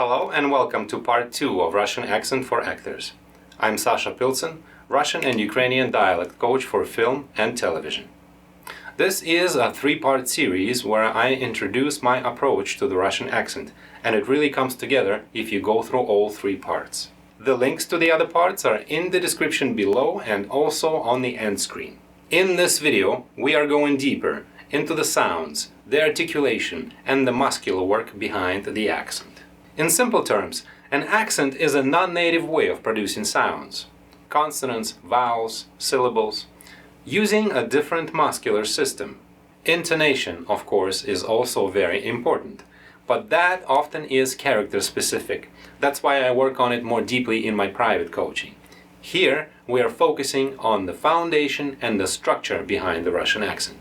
Hello and welcome to part 2 of Russian Accent for Actors. I'm Sasha Piltsin, Russian and Ukrainian dialect coach for film and television. This is a 3-part series where I introduce my approach to the Russian accent, and it really comes together if you go through all 3 parts. The links to the other parts are in the description below and also on the end screen. In this video, we are going deeper into the sounds, the articulation, and the muscular work behind the accent. In simple terms, an accent is a non-native way of producing sounds, consonants, vowels, syllables, using a different muscular system. Intonation, of course, is also very important, but that often is character-specific. That's why I work on it more deeply in my private coaching. Here, we are focusing on the foundation and the structure behind the Russian accent.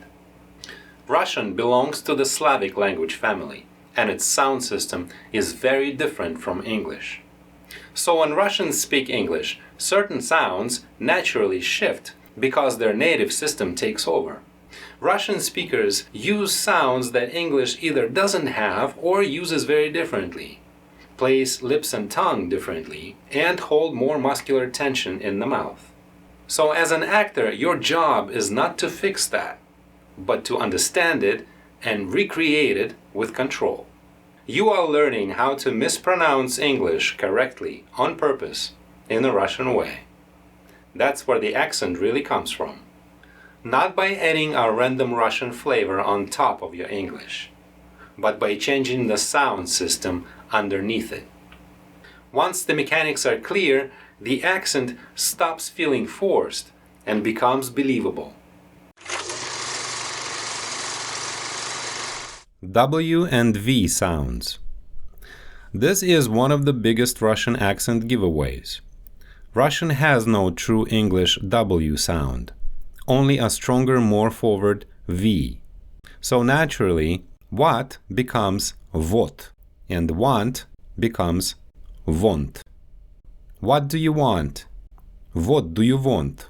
Russian belongs to the Slavic language family, and its sound system is very different from English. So when Russians speak English, certain sounds naturally shift because their native system takes over. Russian speakers use sounds that English either doesn't have or uses very differently, place lips and tongue differently, and hold more muscular tension in the mouth. So as an actor, your job is not to fix that, but to understand it and recreate it with control. You are learning how to mispronounce English correctly, on purpose, in a Russian way. That's where the accent really comes from. Not by adding a random Russian flavor on top of your English, but by changing the sound system underneath it. Once the mechanics are clear, the accent stops feeling forced and becomes believable. W and V sounds. This is one of the biggest Russian accent giveaways. Russian has no true English W sound, only a stronger, more forward V. So naturally, what becomes vot, and want becomes want. What do you want? What do you want?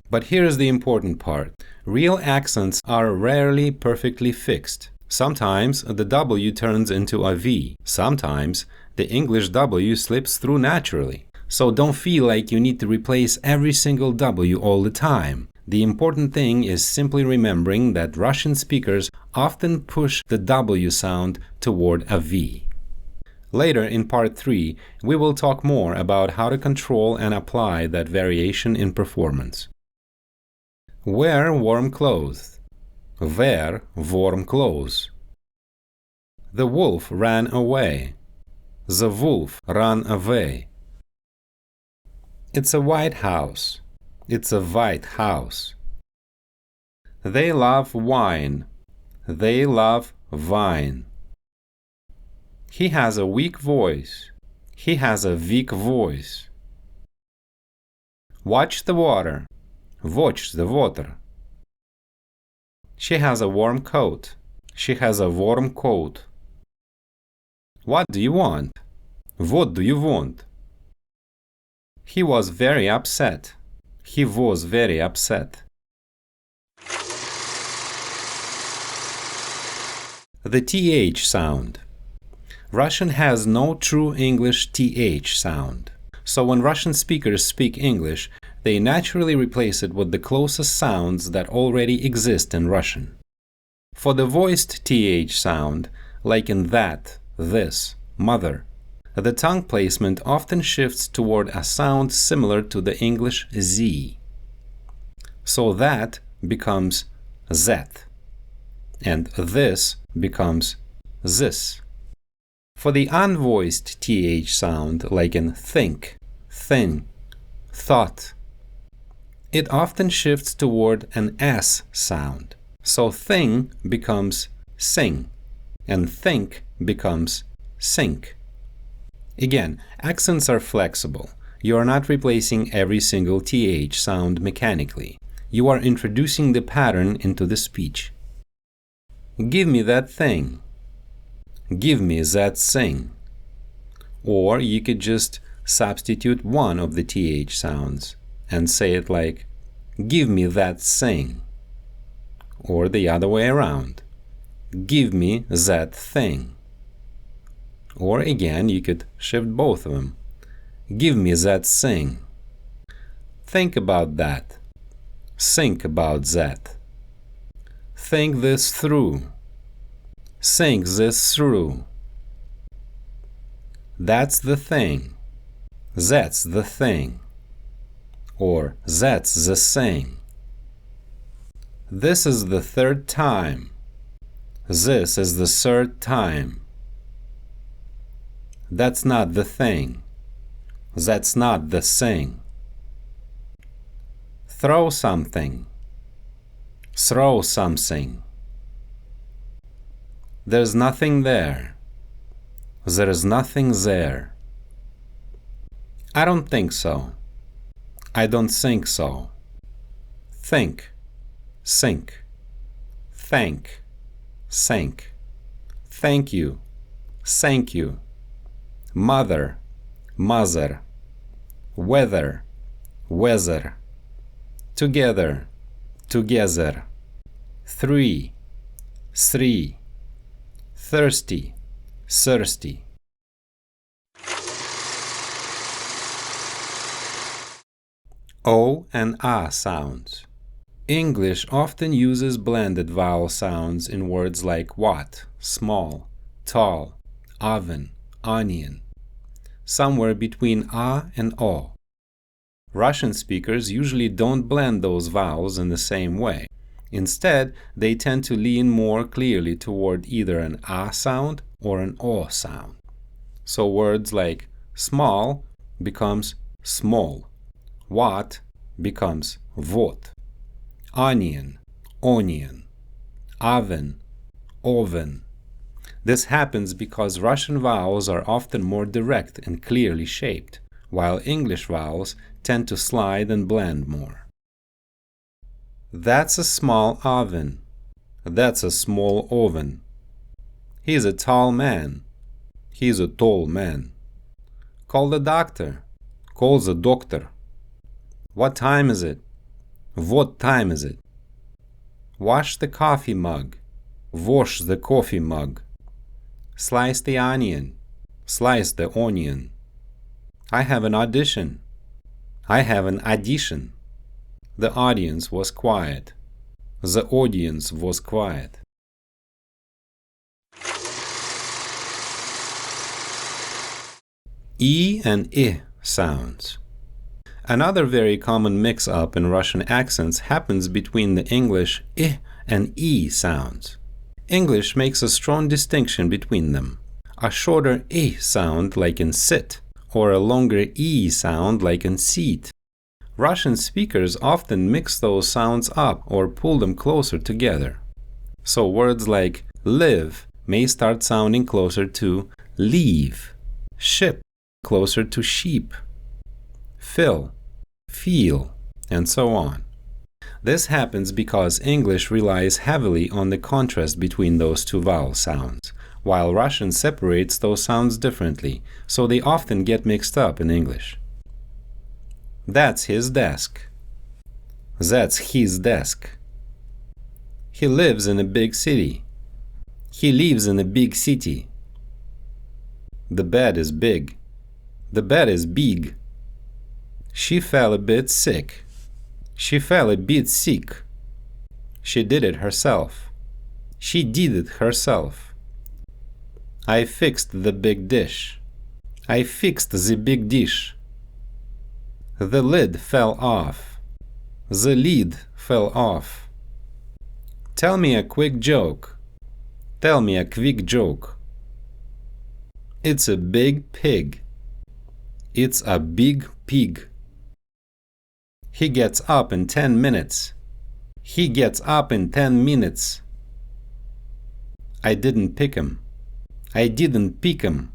But here's the important part. Real accents are rarely perfectly fixed. Sometimes the W turns into a V. Sometimes the English W slips through naturally. So don't feel like you need to replace every single W all the time. The important thing is simply remembering that Russian speakers often push the W sound toward a V. Later in part 3, we will talk more about how to control and apply that variation in performance. Wear warm clothes. Wear warm clothes. The wolf ran away. The wolf ran away. It's a white house. It's a white house. They love wine. They love wine. He has a weak voice. He has a weak voice. Watch the water. Watch the water. She has a warm coat. She has a warm coat. What do you want? What do you want? He was very upset. He was very upset. The TH sound. Russian has no true English TH sound. So when Russian speakers speak English, they naturally replace it with the closest sounds that already exist in Russian. For the voiced TH sound, like in that, this, mother, the tongue placement often shifts toward a sound similar to the English Z. So that becomes zet, and this becomes this. For the unvoiced TH sound, like in think, thing, thought, it often shifts toward an S sound. So thing becomes sing, and think becomes sink. Again, accents are flexible. You are not replacing every single TH sound mechanically. You are introducing the pattern into the speech. Give me that thing. Give me that thing. Or you could just substitute one of the TH sounds and say it like, give me that thing. Or the other way around. Give me that thing. Or again, you could shift both of them. Give me that thing. Think about that. Think about that. Think this through. Think this through. That's the thing. That's the thing. Or that's the thing. This is the third time. This is the third time. That's not the thing. That's not the thing. Throw something. Throw something. There's nothing there. There is nothing there. I don't think so. I don't think so. Think. Think. Thank. Thank. Thank you. Thank you. Mother. Mother. Weather. Weather. Together. Together. Three. Three. Thirsty. Thirsty. O and A sounds. English often uses blended vowel sounds in words like what, small, tall, oven, onion, somewhere between A and O. Russian speakers usually don't blend those vowels in the same way. Instead, they tend to lean more clearly toward either an A sound or an O sound. So words like small becomes small, what becomes vot, onion, onion, oven, oven. This happens because Russian vowels are often more direct and clearly shaped, while English vowels tend to slide and blend more. That's a small oven. That's a small oven. He's a tall man. He's a tall man. Call the doctor. Call the doctor. What time is it? What time is it? Wash the coffee mug. Wash the coffee mug. Slice the onion. Slice the onion. I have an audition. I have an audition. The audience was quiet. The audience was quiet. E and I sounds. Another very common mix-up in Russian accents happens between the English I and E sounds. English makes a strong distinction between them. A shorter I sound like in sit, or a longer E sound like in seat. Russian speakers often mix those sounds up or pull them closer together. So words like live may start sounding closer to leave, ship closer to sheep, fill, feel, and so on. This happens because English relies heavily on the contrast between those two vowel sounds, while Russian separates those sounds differently, so they often get mixed up in English. That's his desk. That's his desk. He lives in a big city. He lives in a big city. The bed is big. The bed is big. She fell a bit sick. She fell a bit sick. She did it herself. She did it herself. I fixed the big dish. I fixed the big dish. The lid fell off. The lid fell off. Tell me a quick joke. Tell me a quick joke. It's a big pig. It's a big pig. He gets up in 10 minutes. He gets up in 10 minutes. I didn't pick him. I didn't pick him.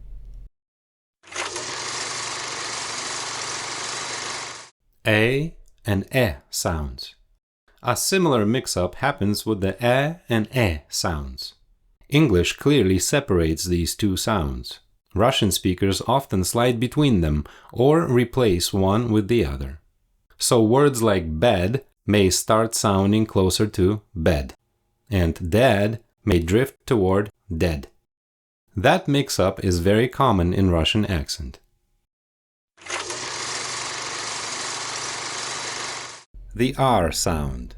A and E sounds. A similar mix-up happens with the E and E sounds. English clearly separates these two sounds. Russian speakers often slide between them or replace one with the other. So words like bed may start sounding closer to bed, and dead may drift toward dead. That mix-up is very common in Russian accent. The R sound.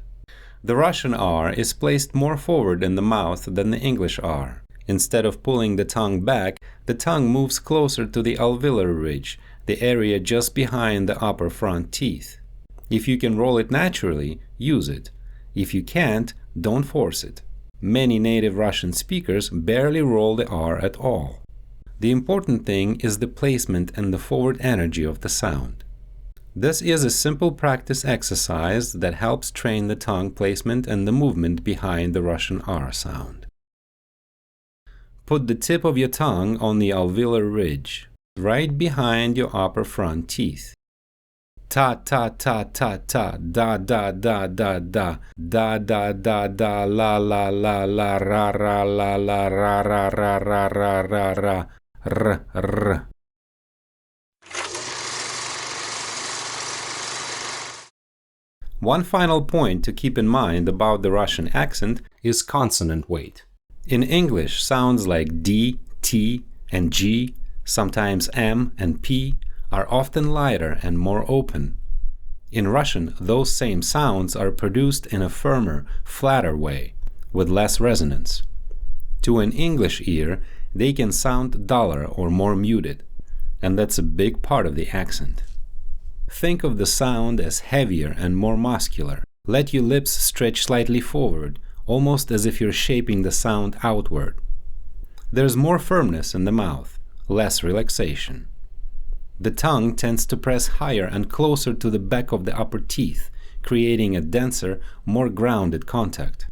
The Russian R is placed more forward in the mouth than the English R. Instead of pulling the tongue back, the tongue moves closer to the alveolar ridge, the area just behind the upper front teeth. If you can roll it naturally, use it. If you can't, don't force it. Many native Russian speakers barely roll the R at all. The important thing is the placement and the forward energy of the sound. This is a simple practice exercise that helps train the tongue placement and the movement behind the Russian R sound. Put the tip of your tongue on the alveolar ridge, right behind your upper front teeth. Ta ta ta ta ta, da da da da da, da da da da, la la la la, ra ra la la, ra ra ra ra ra ra ra, r r. One final point to keep in mind about the Russian accent is consonant weight. In English, sounds like D, T, and G, sometimes M and P, are often lighter and more open. In Russian, those same sounds are produced in a firmer, flatter way, with less resonance. To an English ear, they can sound duller or more muted, and that's a big part of the accent. Think of the sound as heavier and more muscular. Let your lips stretch slightly forward, almost as if you're shaping the sound outward. There's more firmness in the mouth, less relaxation. The tongue tends to press higher and closer to the back of the upper teeth, creating a denser, more grounded contact.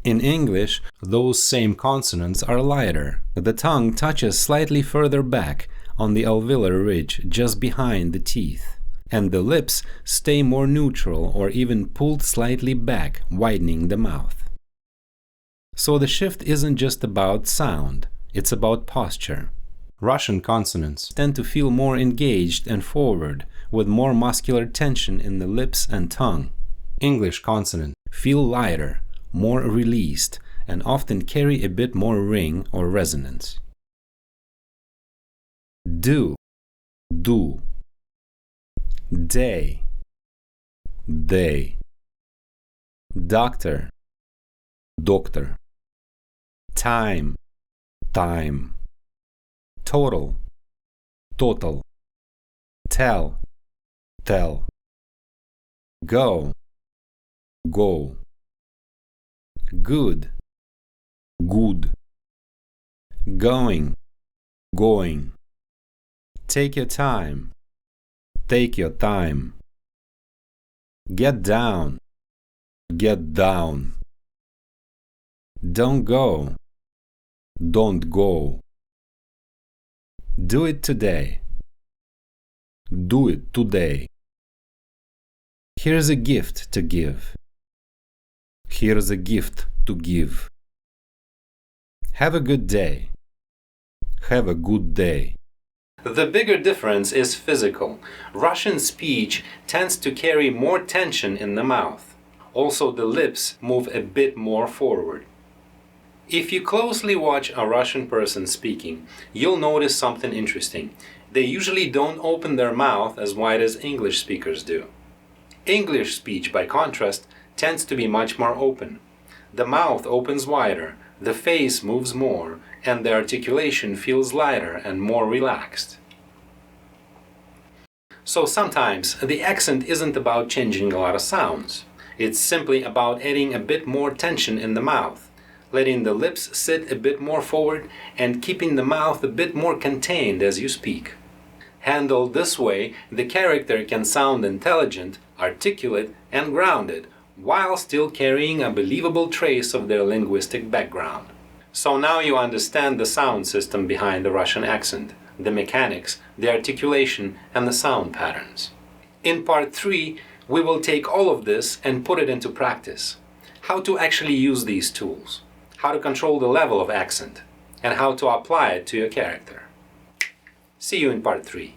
In English, those same consonants are lighter. The tongue touches slightly further back on the alveolar ridge just behind the teeth, and the lips stay more neutral or even pulled slightly back, widening the mouth. So the shift isn't just about sound, it's about posture. Russian consonants tend to feel more engaged and forward, with more muscular tension in the lips and tongue. English consonants feel lighter, more released, and often carry a bit more ring or resonance. Do, do. Day, day. Doctor, doctor. Time, time. Total, total. Tell, tell. Go, go. Good, good. Going, going. Take your time, take your time. Get down, get down. Don't go, don't go. Do it today, do it today. Here's a gift to give. Here's a gift to give. Have a good day. Have a good day. The bigger difference is physical. Russian speech tends to carry more tension in the mouth. Also, the lips move a bit more forward. If you closely watch a Russian person speaking, you'll notice something interesting. They usually don't open their mouth as wide as English speakers do. English speech, by contrast, tends to be much more open. The mouth opens wider, the face moves more, and the articulation feels lighter and more relaxed. So sometimes the accent isn't about changing a lot of sounds. It's simply about adding a bit more tension in the mouth, letting the lips sit a bit more forward and keeping the mouth a bit more contained as you speak. Handled this way, the character can sound intelligent, articulate, and grounded, while still carrying a believable trace of their linguistic background. So now you understand the sound system behind the Russian accent, the mechanics, the articulation, and the sound patterns. In part 3, we will take all of this and put it into practice. How to actually use these tools, how to control the level of accent, and how to apply it to your character. See you in part 3.